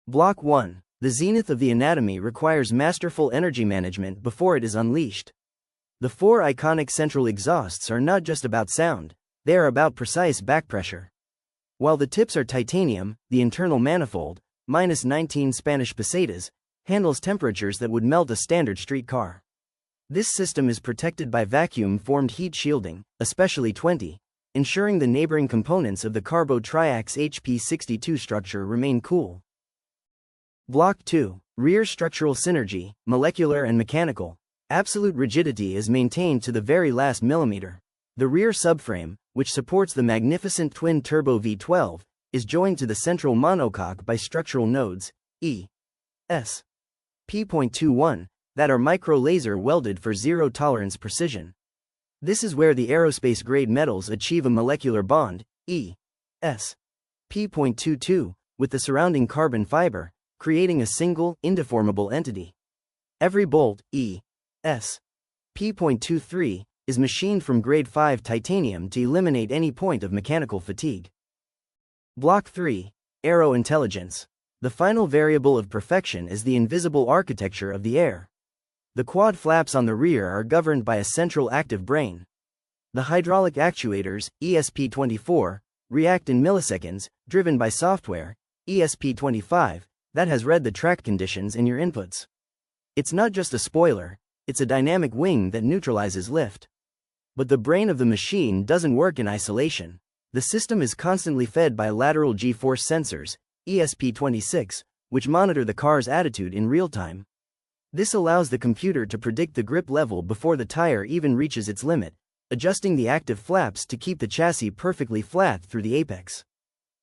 Block 1. The zenith of the anatomy requires masterful energy management before it is unleashed. The 4 iconic central exhausts are not just about sound, they are about precise back pressure. While the tips are titanium, the internal manifold, -19 Spanish pesetas, handles temperatures that would melt a standard street car. This system is protected by vacuum-formed heat shielding, especially 20, ensuring the neighboring components of the carbo-triax HP62 structure remain cool. Block 2. Rear structural synergy, molecular and mechanical. Absolute rigidity is maintained to the very last millimeter. The rear subframe, which supports the magnificent twin-turbo V12, is joined to the central monocoque by structural nodes, ESP-21, that are micro-laser welded for zero-tolerance precision. This is where the aerospace-grade metals achieve a molecular bond, ESP-22, with the surrounding carbon fiber, creating a single, indeformable entity. Every bolt, ESP-23, is machined from grade 5 titanium to eliminate any point of mechanical fatigue. Block 3. Aero intelligence. The final variable of perfection is the invisible architecture of the air. The quad flaps on the rear are governed by a central active brain. The hydraulic actuators, ESP-24, react in milliseconds, driven by software, ESP-25, that has read the track conditions in your inputs. It's not just a spoiler, it's a dynamic wing that neutralizes lift. But the brain of the machine doesn't work in isolation. The system is constantly fed by lateral G-force sensors, ESP-26, which monitor the car's attitude in real time. This allows the computer to predict the grip level before the tire even reaches its limit, adjusting the active flaps to keep the chassis perfectly flat through the apex.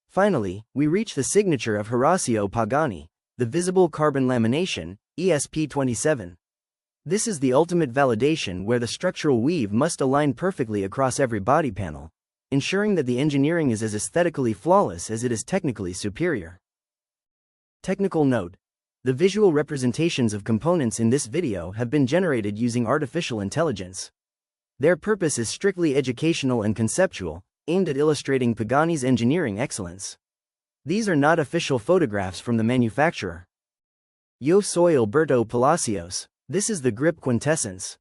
Finally, we reach the signature of Horacio Pagani, the visible carbon lamination, ESP-27. This is the ultimate validation where the structural weave must align perfectly across every body panel, ensuring that the engineering is as aesthetically flawless as it is technically superior. Technical note: the visual representations of components in this video have been generated using artificial intelligence. Their purpose is strictly educational and conceptual, aimed at illustrating Pagani's engineering excellence. These are not official photographs from the manufacturer. Yo soy Alberto Palacios. This is the grip Quintessence.